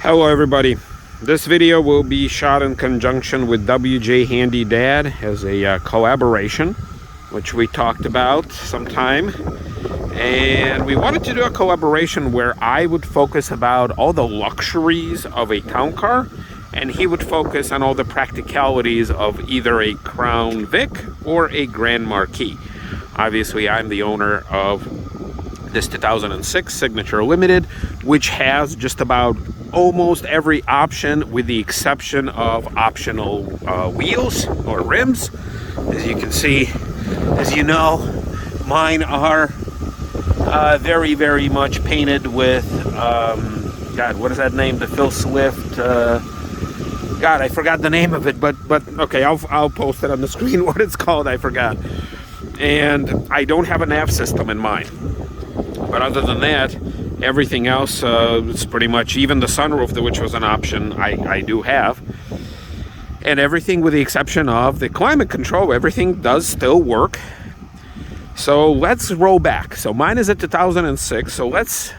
Hello everybody. This video will be shot in conjunction with WJ Handy Dad as a collaboration, which we talked about sometime. And we wanted to do a collaboration where I would focus about all the luxuries of a town car, and he would focus on all the practicalities of either a Crown Vic or a Grand Marquis. Obviously, I'm the owner of this 2006 Signature Limited, which has just about almost every option with the exception of optional wheels or rims. As you can see, as you know, mine are very, very much painted with, God, what is that name? The Phil Swift, God, I forgot the name of it, but okay, I'll post it on the screen what it's called, I forgot. And I don't have a nav system in mine. But other than that, everything else is pretty much, even the sunroof, which was an option, I do have. And everything with the exception of the climate control, everything does still work. So let's roll back. So mine is a 2006, so let's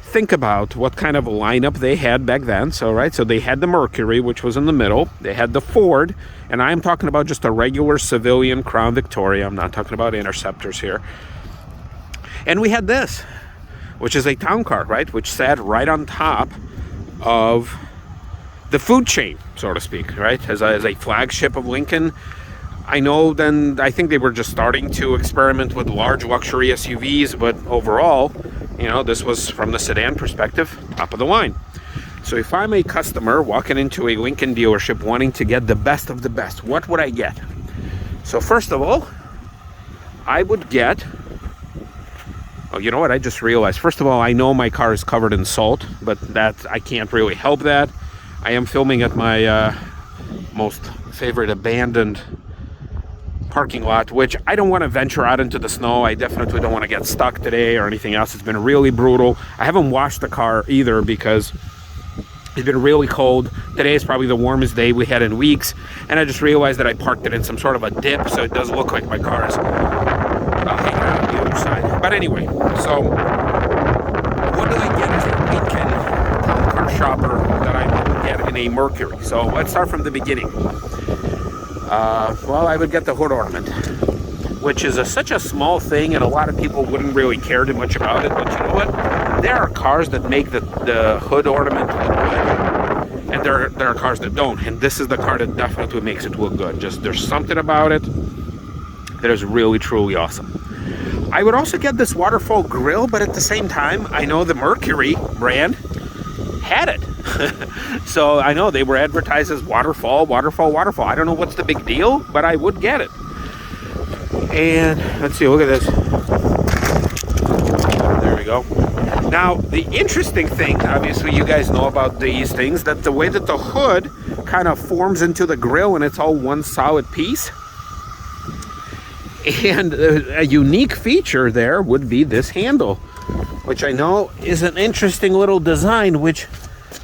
think about what kind of a lineup they had back then. So they had the Mercury, which was in the middle. They had the Ford, and I'm talking about just a regular civilian Crown Victoria. I'm not talking about Interceptors here. And we had this, which is a town car, right? Which sat right on top of the food chain, so to speak, right? As a flagship of Lincoln. I think they were just starting to experiment with large luxury SUVs, but overall, you know, this was, from the sedan perspective, top of the line. So if I'm a customer walking into a Lincoln dealership wanting to get the best of the best, what would I get? So first of all, I would get, oh, you know what? I just realized. First of all, I know my car is covered in salt, but I can't really help that. I am filming at my most favorite abandoned parking lot, which I don't want to venture out into the snow. I definitely don't want to get stuck today or anything else. It's been really brutal. I haven't washed the car either because it's been really cold. Today is probably the warmest day we had in weeks, and I just realized that I parked it in some sort of a dip, so it does look like my car is hanging out on the other side. But anyway, so what do I get as a Lincoln town car shopper that I would get in a Mercury? So let's start from the beginning. Well, I would get the hood ornament, which is such a small thing, and a lot of people wouldn't really care too much about it. But you know what? There are cars that make the hood ornament look good, and there are cars that don't. And this is the car that definitely makes it look good. Just there's something about it that is really, truly awesome. I would also get this waterfall grill, but at the same time, I know the Mercury brand had it. So I know they were advertised as waterfall. I don't know what's the big deal, but I would get it. And let's see, look at this. There we go. Now, the interesting thing, obviously you guys know about these things, that the way that the hood kind of forms into the grill and it's all one solid piece. And a unique feature there would be this handle, which I know is an interesting little design, which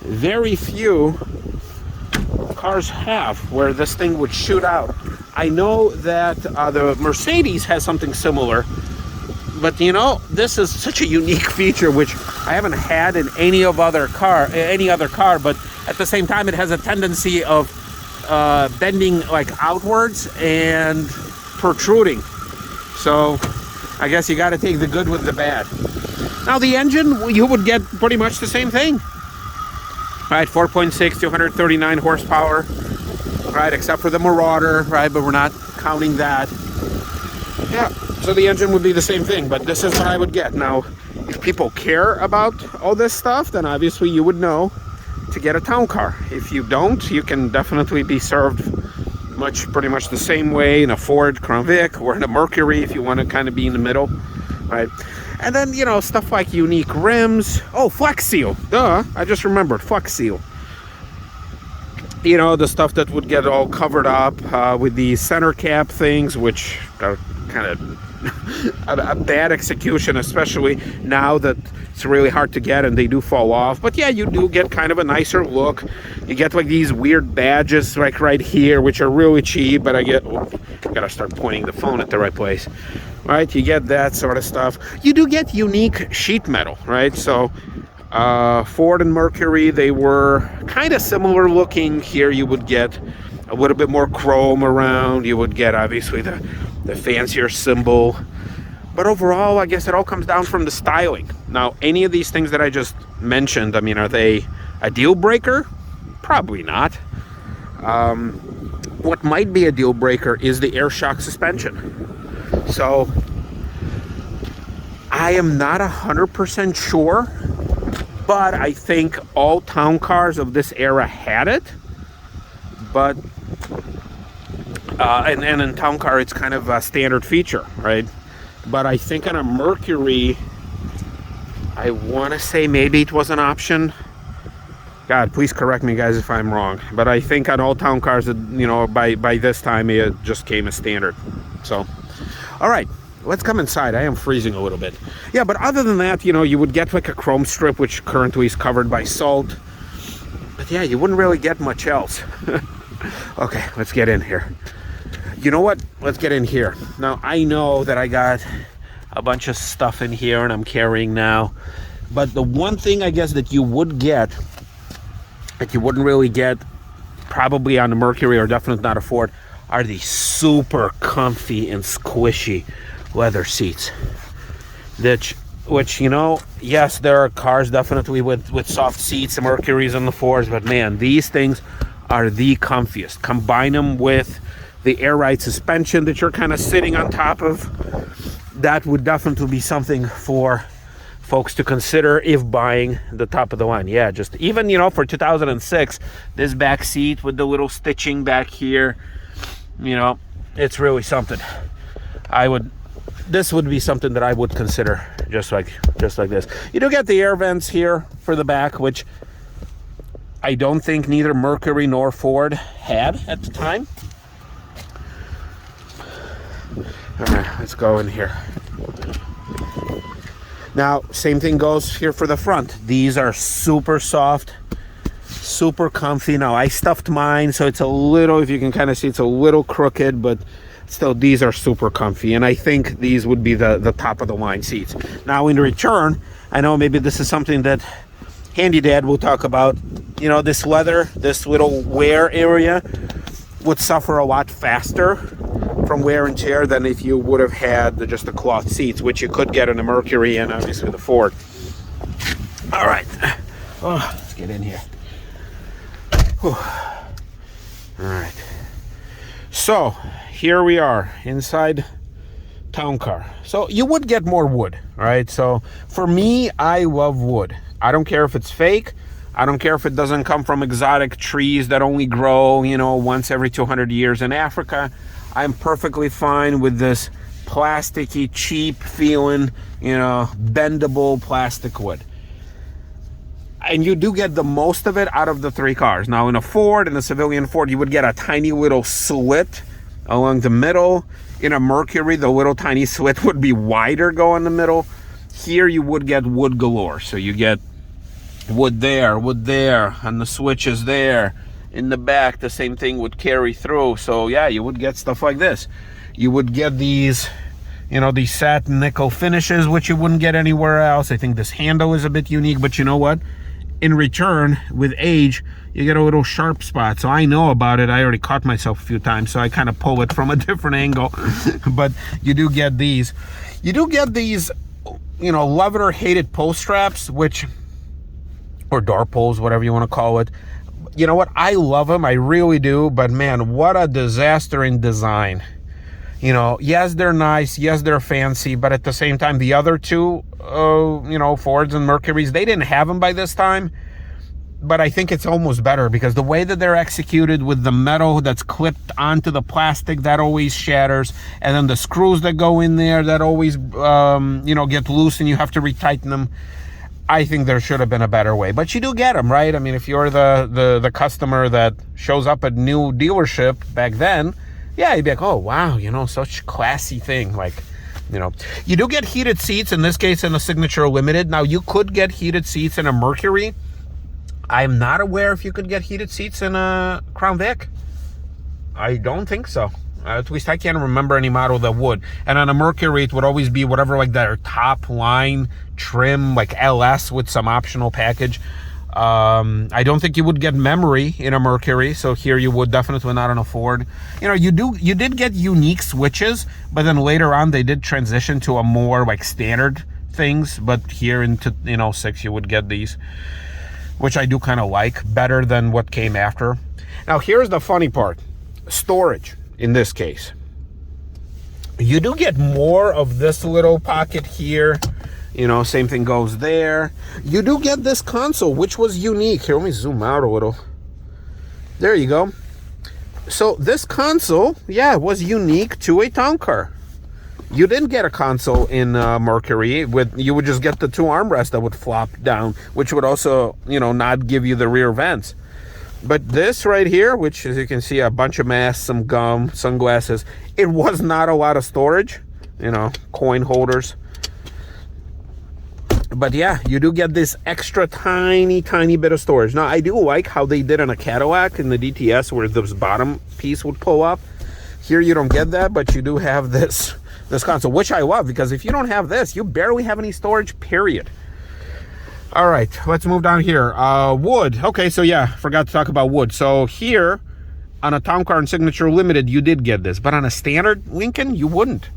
very few cars have, where this thing would shoot out. I know that the Mercedes has something similar, but you know, this is such a unique feature which I haven't had in any other car, but at the same time it has a tendency of bending like outwards and protruding. So I guess you got to take the good with the bad. Now the engine, you would get pretty much the same thing. Right, 4.6 to 139 horsepower, right, except for the Marauder, right, but we're not counting that. Yeah, so the engine would be the same thing, but this is what I would get. Now, if people care about all this stuff, then obviously you would know to get a town car. If you don't, you can definitely be served pretty much the same way in a Ford Crown Vic or in a Mercury if you want to kind of be in the middle, right? And then, you know, stuff like unique rims. Oh, Flex Seal. Duh, I just remembered. Flex Seal. You know, the stuff that would get all covered up with the center cap things, which are kind of a bad execution, especially now that it's really hard to get and they do fall off. But yeah, you do get kind of a nicer look. You get like these weird badges like right here, which are really cheap, but I gotta start pointing the phone at the right place. Right, you get that sort of stuff. You do get unique sheet metal, right? So Ford and Mercury, they were kind of similar looking. Here you would get a little bit more chrome around. You would get obviously the fancier symbol. But overall, I guess it all comes down from the styling. Now, any of these things that I just mentioned, I mean, are they a deal breaker? Probably not. What might be a deal breaker is the air shock suspension. So I am not 100% sure, but I think all town cars of this era had it. But and in town car, it's kind of a standard feature, right? But I think on a Mercury, I want to say maybe it was an option. God, please correct me, guys, if I'm wrong. But I think on all town cars, you know, by this time, it just came as standard. So, all right, let's come inside. I am freezing a little bit. Yeah, but other than that, you know, you would get like a chrome strip, which currently is covered by salt. But yeah, you wouldn't really get much else. Okay, let's get in here. You know what? Let's get in here. Now, I know that I got a bunch of stuff in here and I'm carrying now. But the one thing I guess that you would get, that you wouldn't really get probably on the Mercury, or definitely not a Ford, are these super comfy and squishy leather seats. Which, you know, yes, there are cars definitely with soft seats, the Mercuries and the Fords, but man, these things are the comfiest. Combine them with the air ride suspension that you're kind of sitting on top of. That would definitely be something for folks to consider if buying the top of the line. Yeah, just even, you know, for 2006, this back seat with the little stitching back here, you know, it's really something. This would be something that I would consider, just like this. You do get the air vents here for the back, which I don't think neither Mercury nor Ford had at the time. All right, let's go in here. Now, same thing goes here for the front. These are super soft, super comfy. Now, I stuffed mine, so it's a little, if you can kind of see, it's a little crooked, but still, these are super comfy. And I think these would be the top of the line seats. Now, in return, I know maybe this is something that Handy Dad will talk about. You know, this leather, this little wear area would suffer a lot faster from wear and tear than if you would have had just the cloth seats, which you could get in the Mercury and obviously the Ford. All right, let's get in here. Whew. All right, so here we are inside town car. So you would get more wood, right? So for me, I love wood. I don't care if it's fake. I don't care if it doesn't come from exotic trees that only grow, you know, once every 200 years in Africa. I'm perfectly fine with this plasticky, cheap feeling, you know, bendable plastic wood. And you do get the most of it out of the three cars. Now, in a Ford, in a civilian Ford, you would get a tiny little slit along the middle. In a Mercury, the little tiny slit would be wider going in the middle. Here, you would get wood galore. So you get wood there, and the switches there. In the back, the same thing would carry through. So yeah, you would get stuff like this. You would get these, you know, these satin nickel finishes, which you wouldn't get anywhere else. I think this handle is a bit unique, but you know what? In return, with age, you get a little sharp spot. So I know about it. I already caught myself a few times, so I kind of pull it from a different angle. But you do get these. You do get these, you know, loved or hated pull straps, which, or door pulls, whatever you want to call it. You know what? I love them. I really do. But man, what a disaster in design. You know, yes, they're nice. Yes, they're fancy. But at the same time, the other two, you know, Fords and Mercuries, they didn't have them by this time. But I think it's almost better because the way that they're executed with the metal that's clipped onto the plastic, that always shatters. And then the screws that go in there, that always, you know, get loose and you have to retighten them. I think there should have been a better way, but you do get them, right? I mean, if you're the customer that shows up at new dealership back then, yeah, you'd be like, oh, wow, you know, such classy thing. Like, you know, you do get heated seats, in this case, in a Signature Limited. Now, you could get heated seats in a Mercury. I'm not aware if you could get heated seats in a Crown Vic. I don't think so. At least I can't remember any model that would. And on a Mercury, it would always be whatever, like their top line trim, like LS with some optional package. I don't think you would get memory in a Mercury, so here you would, definitely not on a Ford. You know, you did get unique switches, but then later on they did transition to a more like standard things. But here into, you know, 6 you would get these, which I do kind of like better than what came after. Now here's the funny part. Storage in this case. You do get more of this little pocket here. You know, same thing goes there. You do get this console, which was unique. Here, let me zoom out a little. There you go. So this console, yeah, was unique to a town car. You didn't get a console in Mercury. You would just get the 2 armrests that would flop down, which would also, you know, not give you the rear vents. But this right here, which as you can see, a bunch of masks, some gum, sunglasses, it was not a lot of storage, you know, coin holders. But yeah, you do get this extra tiny bit of storage. Now, I do like how they did on a Cadillac in the DTS where this bottom piece would pull up. Here you don't get that, but you do have this console, which I love, because if you don't have this, you barely have any storage, period. All right, let's move down here. Wood. Okay, so yeah, forgot to talk about wood. So here, on a Town Car and Signature Limited, you did get this. But on a standard Lincoln, you wouldn't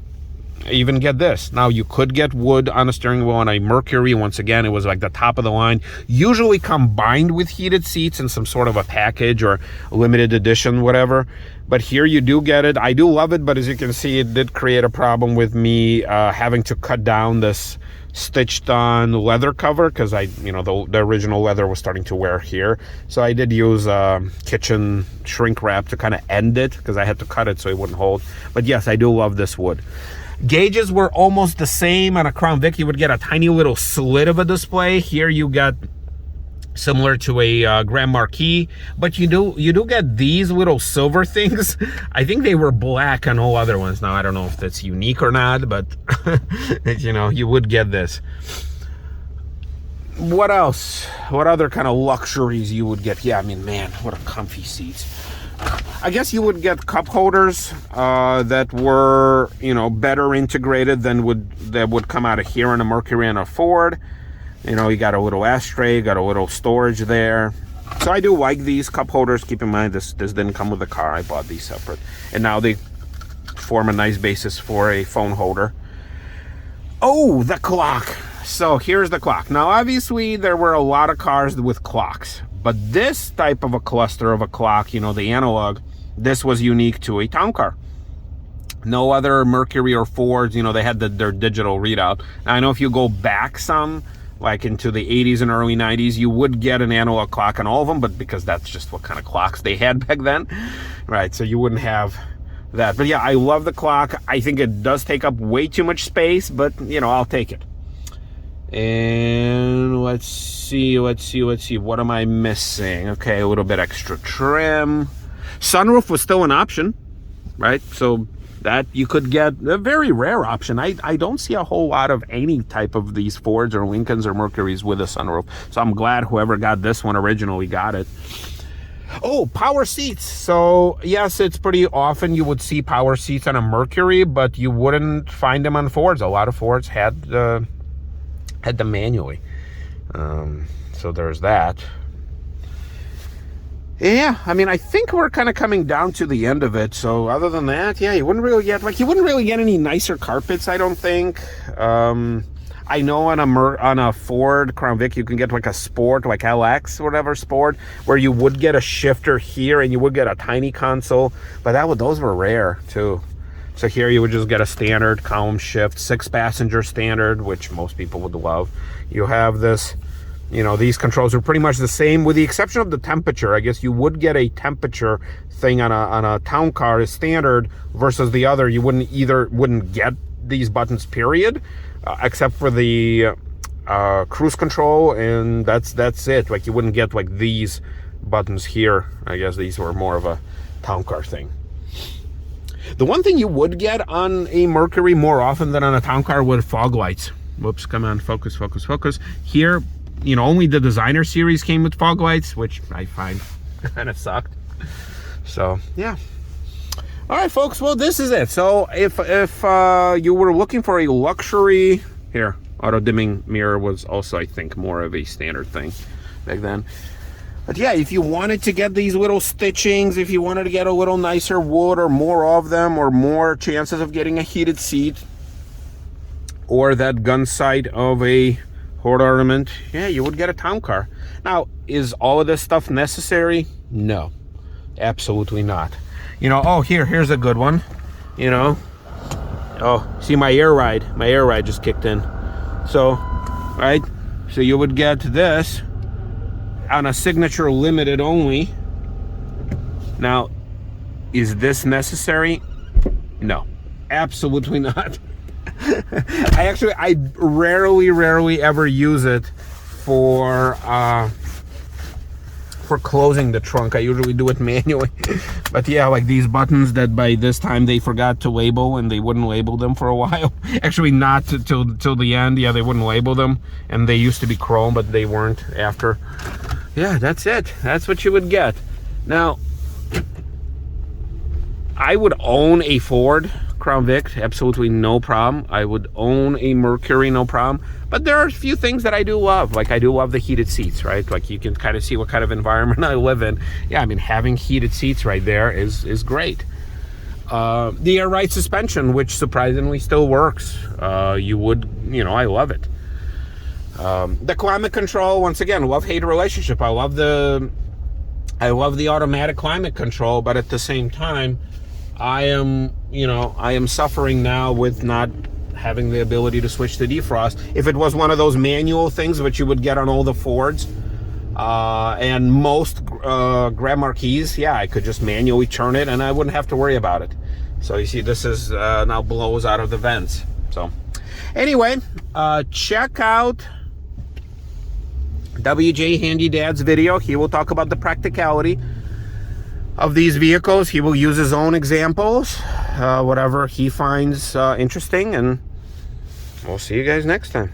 even get this. Now, you could get wood on a steering wheel on a Mercury. Once again, it was like the top of the line. Usually combined with heated seats in some sort of a package or limited edition, whatever. But here you do get it. I do love it, but as you can see, it did create a problem with me having to cut down this stitched on leather cover, because you know, the original leather was starting to wear here. So I did use kitchen shrink wrap to kind of end it, because I had to cut it so it wouldn't hold. But yes, I do love this wood. Gauges were almost the same. On a Crown Vic, you would get a tiny little slit of a display. Here you got similar to a Grand Marquis, but you do get these little silver things. I think they were black on all other ones. Now I don't know if that's unique or not, but you know, you would get this. What else? What other kind of luxuries you would get? Yeah, I mean, man, what a comfy seats. I guess you would get cup holders that were, you know, better integrated than that would come out of here on a Mercury and a Ford. You know, you got a little ashtray, got a little storage there. So I do like these cup holders. Keep in mind, this didn't come with the car. I bought these separate. And now they form a nice basis for a phone holder. Oh, the clock. So here's the clock. Now, obviously, there were a lot of cars with clocks. But this type of a cluster of a clock, you know, the analog, this was unique to a town car. No other Mercury or Fords, you know, they had their digital readout. Now, I know if you go back some, like into the 80s and early 90s, you would get an analog clock on all of them, but because that's just what kind of clocks they had back then, right? So you wouldn't have that. But yeah, I love the clock. I think it does take up way too much space, but you know, I'll take it. And let's see. What am I missing? Okay, a little bit extra trim. Sunroof was still an option, right? So that you could get, a very rare option. I don't see a whole lot of any type of these Fords or Lincolns or Mercurys with a sunroof. So I'm glad whoever got this one originally got it. Oh, power seats. So yes, it's pretty often you would see power seats on a Mercury, but you wouldn't find them on Fords. A lot of Fords had them manually. So there's that. Yeah, I mean, I think we're kind of coming down to the end of it. So other than that, yeah, you wouldn't really get any nicer carpets, I don't think. I know on a Ford Crown Vic, you can get like a Sport, like LX, whatever Sport, where you would get a shifter here and you would get a tiny console, but those were rare too. So here you would just get a standard column shift, 6-passenger standard, which most people would love. You have this, you know, these controls are pretty much the same with the exception of the temperature. I guess you would get a temperature thing on a town car as standard versus the other. You wouldn't get these buttons, period, except for the cruise control, and that's it. Like, you wouldn't get like these buttons here. I guess these were more of a town car thing. The one thing you would get on a Mercury more often than on a town car were fog lights. Whoops, come on, focus. Here, you know, only the designer series came with fog lights, which I find kind of sucked. So, yeah. All right, folks. Well, this is it. So if you were looking for a luxury, here, auto dimming mirror was also, I think, more of a standard thing back then. But yeah, if you wanted to get these little stitchings, if you wanted to get a little nicer wood or more of them, or more chances of getting a heated seat, or that gun sight of a Ford ornament, yeah, you would get a town car. Now, is all of this stuff necessary? No, absolutely not. You know, oh, here's a good one. You know, oh, see, my air ride just kicked in. So, right, so you would get this on a signature limited only. Now, is this necessary? No, absolutely not. I rarely ever use it for closing the trunk. I usually do it manually. But yeah, like these buttons that by this time they forgot to label, and they wouldn't label them for a while. Actually, not till the end. Yeah, they wouldn't label them, and they used to be chrome, but they weren't after. Yeah, that's it. That's what you would get. Now, I would own a Ford Crown Vic, absolutely no problem. I would own a Mercury, no problem. But there are a few things that I do love. Like, I do love the heated seats, right? Like, you can kind of see what kind of environment I live in. Yeah, I mean, having heated seats right there is great. The air ride suspension, which surprisingly still works. I love it. The climate control, once again, love-hate relationship. I love the automatic climate control, but at the same time, I am suffering now with not having the ability to switch to defrost. If it was one of those manual things which you would get on all the Fords and most Grand Marquis, yeah, I could just manually turn it and I wouldn't have to worry about it. So you see, this is now blows out of the vents. So anyway, check out WJ Handy Dad's video. He will talk about the practicality of these vehicles. He will use his own examples, whatever he finds interesting, and we'll see you guys next time.